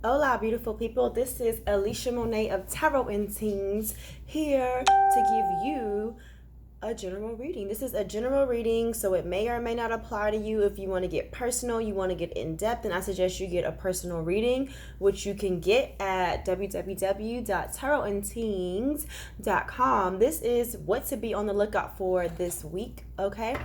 Hola, beautiful people. This is Alicia Monet of Tarot and Tingz here to give you a general reading. This is a general reading, so it may or may not apply to you. If you want to get personal, you want to get in depth, and I suggest you get a personal reading, which you can get at www.tarotandtingz.com. This is what to be on the lookout for this week, okay?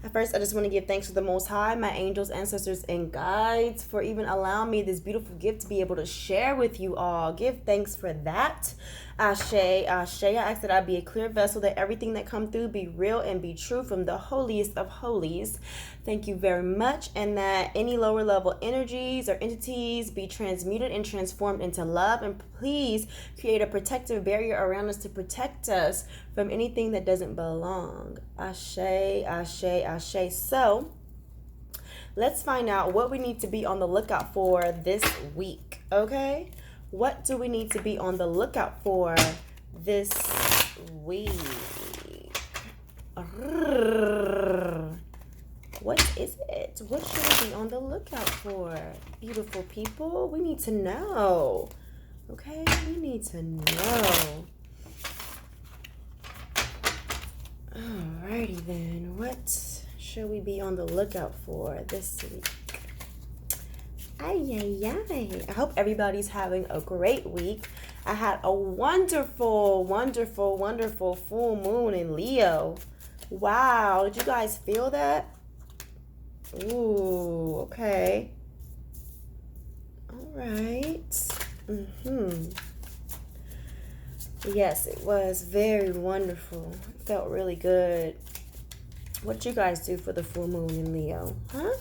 At first, I just want to give thanks to the Most High, my angels, ancestors, and guides for even allowing me this beautiful gift to be able to share with you all. Give thanks for that. Ashe, Ashe. I ask that I be a clear vessel, that everything that come through be real and be true from the holiest of holies. Thank you very much. And that any lower level energies or entities be transmuted and transformed into love. And please create a protective barrier around us to protect us from anything that doesn't belong. Ashe, Ashe, Ashe. So let's find out what we need to be on the lookout for this week, okay? What do we need to be on the lookout for this week? What is it? What should we be on the lookout for? Beautiful people, we need to know. Okay, we need to know. Alrighty then, what should we be on the lookout for this week? I hope everybody's having a great week. I had a wonderful, wonderful, wonderful full moon in Leo. Wow, did you guys feel that? Ooh, okay. All right. Yes, it was very wonderful. It felt really good. What did you guys do for the full moon in Leo? Huh?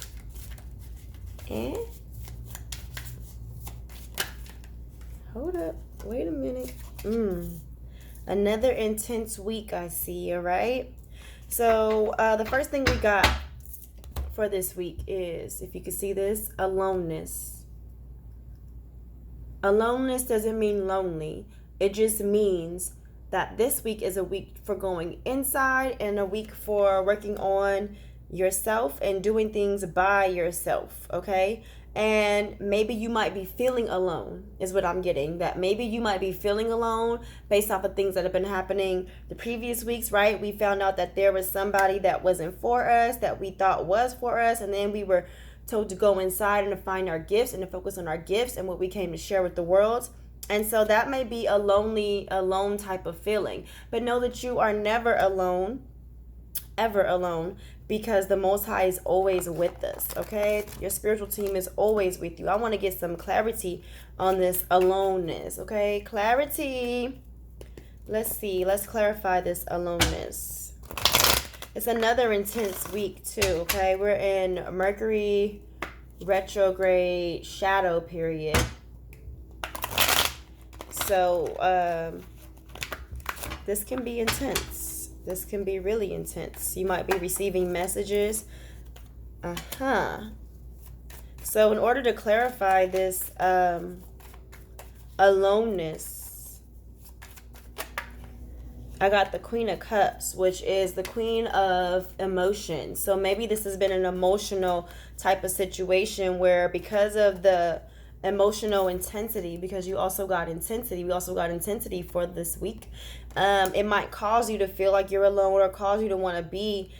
Hold up. Wait a minute. Another intense week I see, all right? So the first thing we got for this week is, if you can see this, aloneness. Aloneness doesn't mean lonely. It just means that this week is a week for going inside and a week for working on yourself and doing things by yourself, okay? And maybe you might be feeling alone is what I'm getting. That maybe you might be feeling alone based off of things that have been happening the previous weeks, right? We found out that there was somebody that wasn't for us, that we thought was for us, and then we were told to go inside and to find our gifts and to focus on our gifts and what we came to share with the world. And so that may be a alone type of feeling. But know that you are never alone, ever alone, because the Most High is always with us, okay? Your spiritual team is always with you. I want to get some clarity on this aloneness, okay? Clarity. Let's see. Let's clarify this aloneness. It's another intense week, too, okay? We're in Mercury retrograde shadow period. So, this can be intense. This can be really intense. You might be receiving messages. So in order to clarify this aloneness, I got the Queen of Cups, which is the Queen of Emotions. So maybe this has been an emotional type of situation where, because of the emotional intensity, because you also got intensity, we also got intensity for this week, it might cause you to feel like you're alone, or cause you to want to be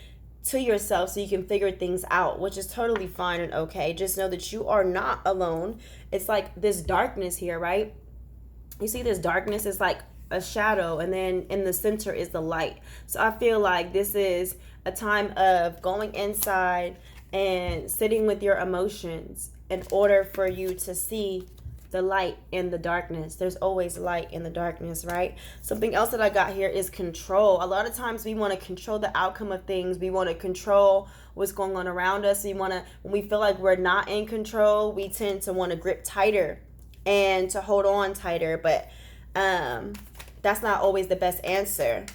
to yourself so you can figure things out, which is totally fine and okay. Just know that you are not alone. It's like this darkness here, right? You see this darkness is like a shadow, and then in the center is the light. So I feel like this is a time of going inside and sitting with your emotions in order for you to see the light in the darkness. There's always light in the darkness, right? Something else that I got here is control. A lot of times we want to control the outcome of things. We want to control what's going on around us. When we feel like we're not in control, we tend to want to grip tighter and to hold on tighter. But that's not always the best answer.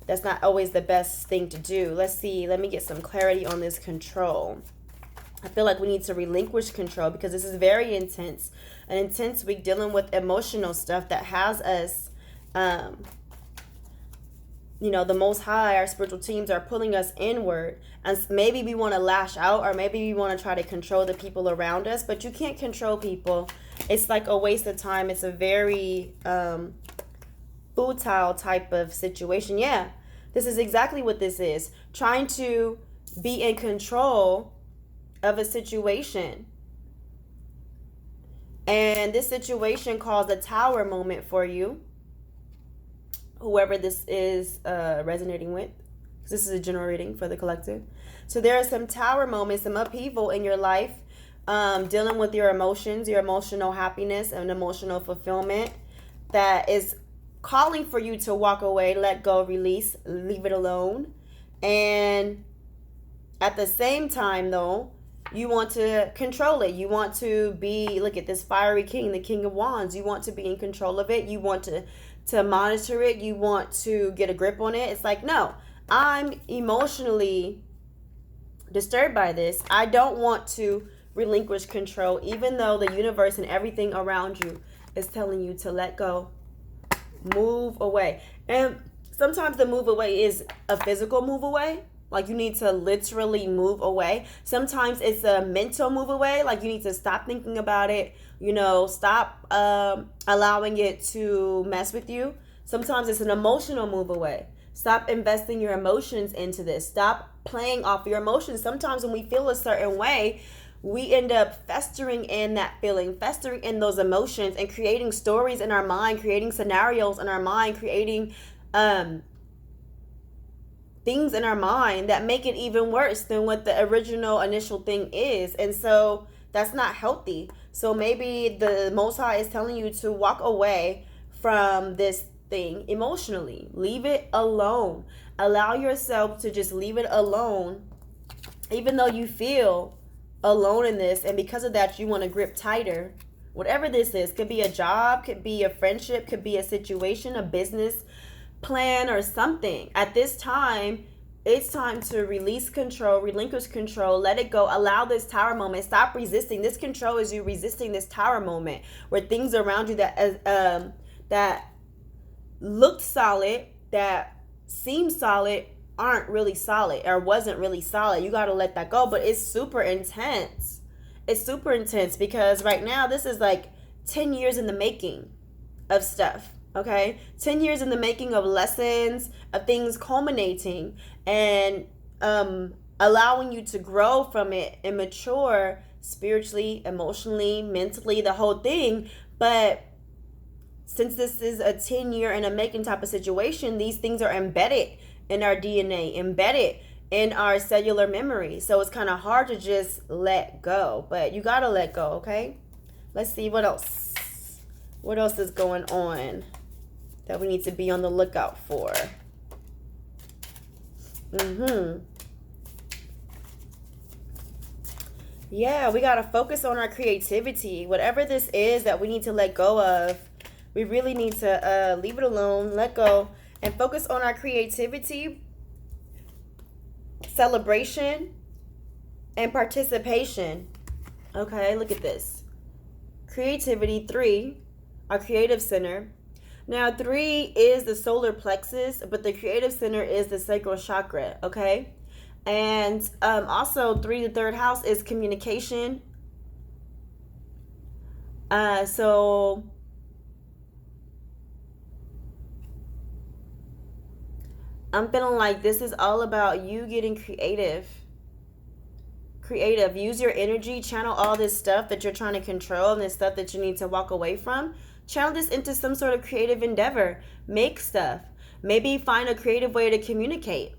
That's not always the best thing to do. Let's see. Let me get some clarity on this control. I feel like we need to relinquish control because this is very intense. An intense week dealing with emotional stuff that has us, the Most High, our spiritual teams are pulling us inward. And maybe we want to lash out, or maybe we want to try to control the people around us. But you can't control people. It's like a waste of time. It's a very futile type of situation. Yeah, this is exactly what this is. Trying to be in control of a situation. And this situation caused a tower moment for you, whoever this is resonating with. This is a general reading for the collective. So there are some tower moments, some upheaval in your life, dealing with your emotions, your emotional happiness and emotional fulfillment that is calling for you to walk away, let go, release, leave it alone. And at the same time, though, you want to control it. You want to be, look at this fiery king, the king of wands. You want to be in control of it. You want to monitor it. You want to get a grip on it. It's like, no, I'm emotionally disturbed by this. I don't want to relinquish control, even though the universe and everything around you is telling you to let go, move away. And sometimes the move away is a physical move away. Like you need to literally move away. Sometimes it's a mental move away. Like you need to stop thinking about it, stop allowing it to mess with you. Sometimes it's an emotional move away. Stop investing your emotions into this. Stop playing off your emotions. Sometimes when we feel a certain way, we end up festering in that feeling, festering in those emotions and creating stories in our mind, creating scenarios in our mind, creating things in our mind that make it even worse than what the original initial thing is. And so that's not healthy. So maybe the Most High is telling you to walk away from this thing emotionally. Leave it alone. Allow yourself to just leave it alone, even though you feel alone in this. And because of that, you want to grip tighter. Whatever this is, could be a job, could be a friendship, could be a situation, a business plan or something. At this time, it's time to release control, relinquish control, let it go, allow this tower moment. Stop resisting. This control is you resisting this tower moment where things around you that looked solid, that seemed solid, aren't really solid or wasn't really solid. You got to let that go. But it's super intense. It's super intense because right now this is like 10 years in the making of stuff. Okay, 10 years in the making of lessons, of things culminating and allowing you to grow from it and mature spiritually, emotionally, mentally, the whole thing. But since this is a 10-year in a making type of situation, these things are embedded in our DNA, embedded in our cellular memory. So it's kind of hard to just let go, but you got to let go, okay? Let's see what else. What else is going on that we need to be on the lookout for? Yeah, we got to focus on our creativity. Whatever this is that we need to let go of, we really need to leave it alone, let go, and focus on our creativity, celebration, and participation. Okay, look at this. Creativity, 3, our creative center. Now, 3 is the solar plexus, but the creative center is the sacral chakra, okay? And also 3, the third house, is communication. So I'm feeling like this is all about you getting creative. Use your energy, channel all this stuff that you're trying to control and this stuff that you need to walk away from. Channel this into some sort of creative endeavor. Make stuff. Maybe find a creative way to communicate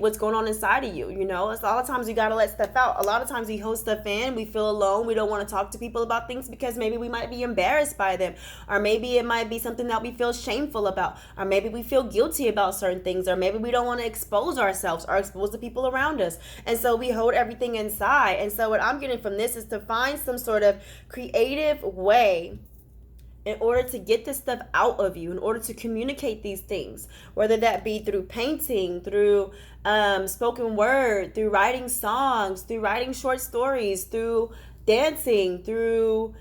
what's going on inside of you. It's a lot of times you got to let stuff out. A lot of times we hold stuff in, we feel alone, we don't want to talk to people about things because maybe we might be embarrassed by them, or maybe it might be something that we feel shameful about, or maybe we feel guilty about certain things, or maybe we don't want to expose ourselves or expose the people around us, and so we hold everything inside. And so what I'm getting from this is to find some sort of creative way in order to get this stuff out of you, in order to communicate these things, whether that be through painting, through spoken word, through writing songs, through writing short stories, through dancing, through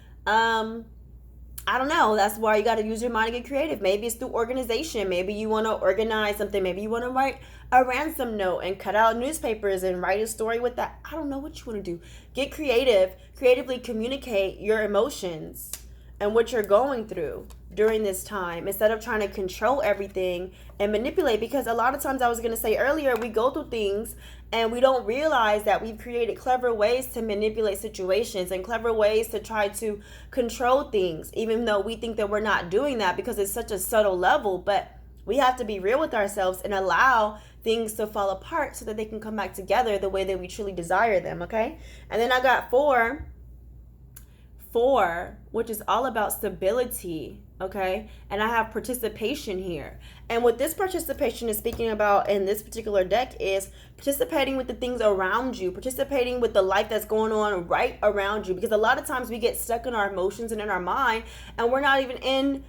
I don't know. That's why you got to use your mind to get creative. Maybe it's through organization. Maybe you want to organize something. Maybe you want to write a ransom note and cut out newspapers and write a story with that. I don't know what you want to do. Get creative. Creatively communicate your emotions and what you're going through during this time instead of trying to control everything and manipulate. Because a lot of times, I was going to say earlier, we go through things and we don't realize that we've created clever ways to manipulate situations and clever ways to try to control things, even though we think that we're not doing that because it's such a subtle level. But we have to be real with ourselves and allow things to fall apart so that they can come back together the way that we truly desire them, okay? And then I got four, which is all about stability, okay? And I have participation here. And what this participation is speaking about in this particular deck is participating with the things around you, participating with the life that's going on right around you. Because a lot of times we get stuck in our emotions and in our mind, and we're not even in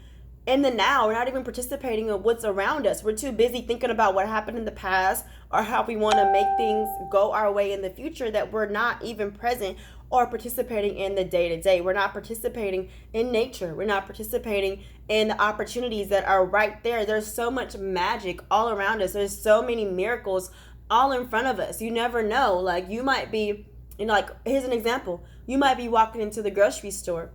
the now. We're not even participating in what's around us. We're too busy thinking about what happened in the past or how we want to make things go our way in the future that we're not even present or participating in the day-to-day. We're not participating in nature. We're not participating in the opportunities that are right there. There's so much magic all around us. There's so many miracles all in front of us. You never know. Like, you might be, like, here's an example. You might be walking into the grocery store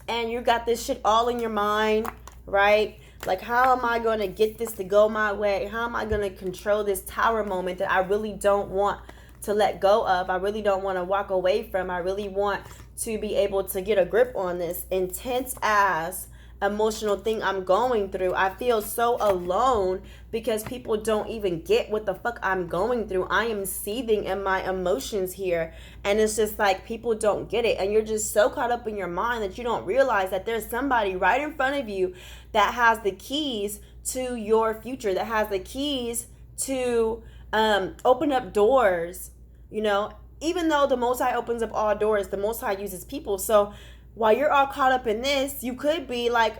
and you got this shit all in your mind, right? Like, how am I going to get this to go my way? How am I going to control this tower moment that I really don't want to let go of? I really don't want to walk away from. I really want to be able to get a grip on this intense ass emotional thing I'm going through. I feel so alone because people don't even get what the fuck I'm going through. I am seething in my emotions here, and it's just like people don't get it, and you're just so caught up in your mind that you don't realize that there's somebody right in front of you that has the keys to your future, that has the keys to open up doors. Even though the Most High opens up all doors, the Most High uses people. So while you're all caught up in this, you could be like,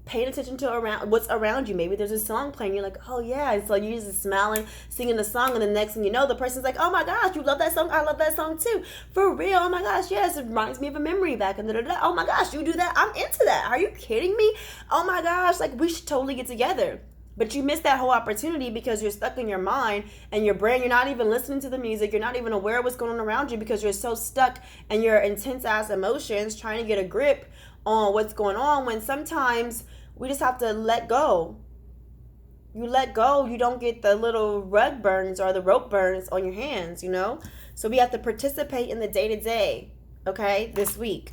paying attention to what's around you. Maybe there's a song playing. You're like, oh yeah. And so you're just smiling, singing the song. And the next thing you know, the person's like, oh my gosh, you love that song? I love that song too. For real. Oh my gosh. Yes. It reminds me of a memory back. And oh my gosh, you do that? I'm into that. Are you kidding me? Oh my gosh. Like, we should totally get together. But you missed that whole opportunity because you're stuck in your mind and your brain. You're not even listening to the music. You're not even aware of what's going on around you because you're so stuck in your intense ass emotions trying to get a grip on what's going on, when sometimes we just have to let go. You let go, you don't get the little rug burns or the rope burns on your hands, So we have to participate in the day-to-day, okay, this week.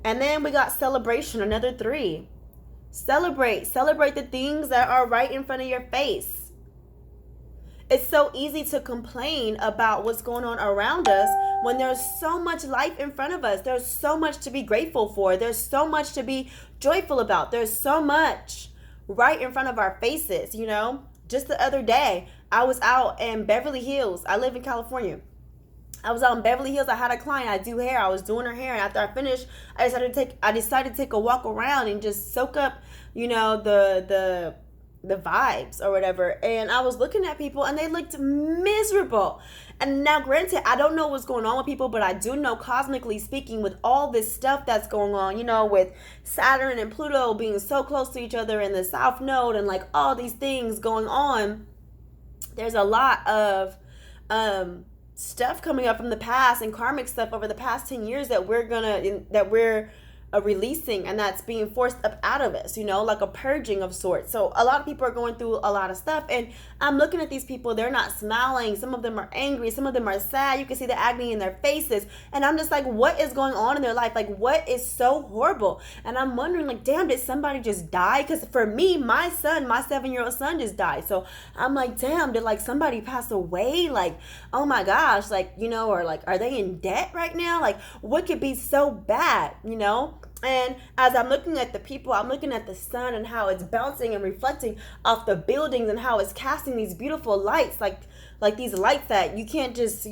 And then we got celebration, another 3. Celebrate the things that are right in front of your face. It's so easy to complain about what's going on around us when there's so much life in front of us. There's so much to be grateful for. There's so much to be joyful about. There's so much right in front of our faces, Just the other day, I was out in Beverly Hills. I live in California. I was out in Beverly Hills. I had a client. I do hair. I was doing her hair, and after I finished, I decided to take a walk around and just soak up, the vibes or whatever. And I was looking at people, and they looked miserable. And now, granted, I don't know what's going on with people, but I do know, cosmically speaking, with all this stuff that's going on, with Saturn and Pluto being so close to each other in the South Node, and like all these things going on, there's a lot of stuff coming up from the past and karmic stuff over the past 10 years that we're releasing, and that's being forced up out of us, like a purging of sorts. So a lot of people are going through a lot of stuff, and I'm looking at these people. They're not smiling. Some of them are angry. Some of them are sad. You can see the agony in their faces, and I'm just like, what is going on in their life? Like, what is so horrible? And I'm wondering, like, damn, did somebody just die? Because for me, my 7-year-old son just died. So I'm like, damn, did like somebody pass away? Like, oh my gosh, like, or like, are they in debt right now? Like, what could be so bad, And as I'm looking at the people, I'm looking at the sun and how it's bouncing and reflecting off the buildings and how it's casting these beautiful lights, like these lights that you can't just,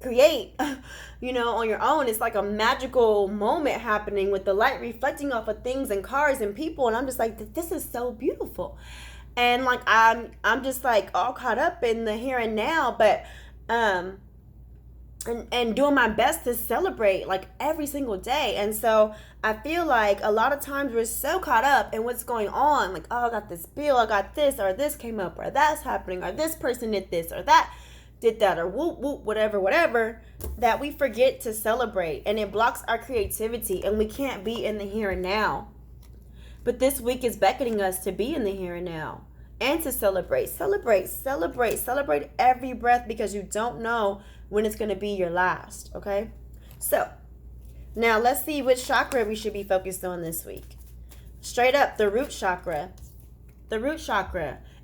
create, on your own. It's like a magical moment happening with the light reflecting off of things and cars and people. And I'm just like, this is so beautiful. And like, I'm just like all caught up in the here and now. But and doing my best to celebrate like every single day. And so I feel like a lot of times we're so caught up in what's going on, like, oh, I got this bill, I got this, or this came up, or that's happening, or this person did this, or that did that, or whoop whoop, whatever, that we forget to celebrate, and it blocks our creativity, and we can't be in the here and now. But this week is beckoning us to be in the here and now and to celebrate every breath, because you don't know when it's going to be your last. Okay, so now let's see which chakra we should be focused on this week. Straight up, the root chakra.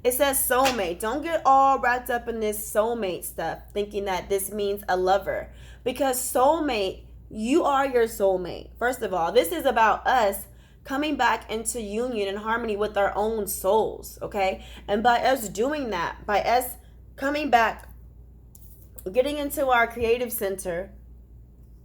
It says soulmate. Don't get all wrapped up in this soulmate stuff thinking that this means a lover, because soulmate, you are your soulmate. First of all, this is about us coming back into union and harmony with our own souls, okay? And by us doing that, by us coming back, getting into our creative center,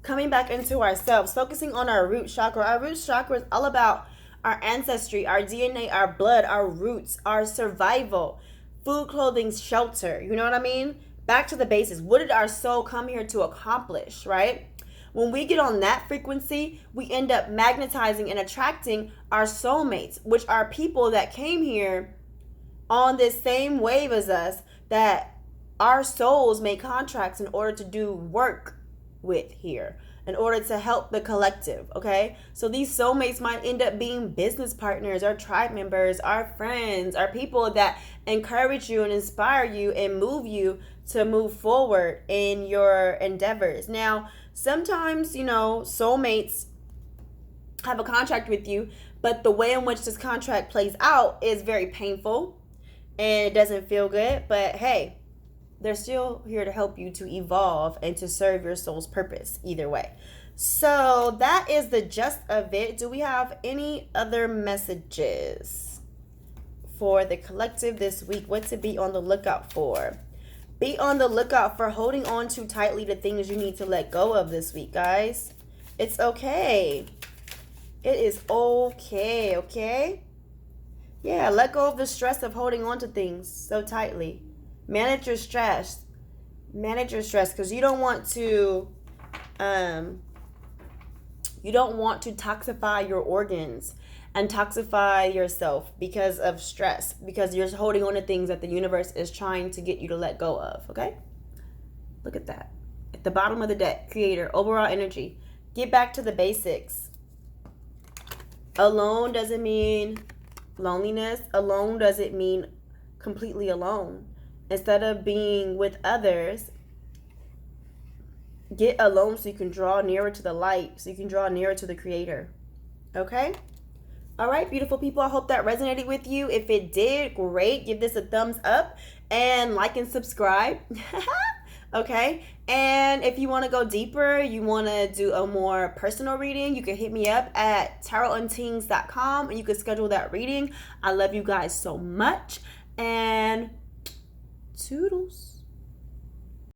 coming back into ourselves, focusing on our root chakra. Our root chakra is all about our ancestry, our DNA, our blood, our roots, our survival, food, clothing, shelter. You know what I mean? Back to the basics. What did our soul come here to accomplish, right? When we get on that frequency, we end up magnetizing and attracting our soulmates, which are people that came here on this same wave as us, that our souls make contracts in order to do work with here, in order to help the collective, okay? So these soulmates might end up being business partners, our tribe members, our friends, our people that encourage you and inspire you and move you to move forward in your endeavors. Now, sometimes, soulmates have a contract with you, but the way in which this contract plays out is very painful and it doesn't feel good. But hey, they're still here to help you to evolve and to serve your soul's purpose either way. So that is the gist of it. Do we have any other messages for the collective this week? What to be on the lookout for? Be on the lookout for holding on too tightly to things you need to let go of this week, guys. It's okay. It is okay, okay? Yeah, let go of the stress of holding on to things so tightly. Manage your stress. Because you don't want to toxify your organs and toxify yourself because of stress, because you're holding on to things that the universe is trying to get you to let go of, okay? Look at that. At the bottom of the deck, creator, overall energy. Get back to the basics. Alone doesn't mean loneliness. Alone doesn't mean completely alone. Instead of being with others, get alone so you can draw nearer to the light, so you can draw nearer to the creator. Okay? All right, beautiful people. I hope that resonated with you. If it did, great. Give this a thumbs up and like and subscribe. Okay? And if you want to go deeper, you want to do a more personal reading, you can hit me up at tarotandtingz.com and you can schedule that reading. I love you guys so much. And toodles.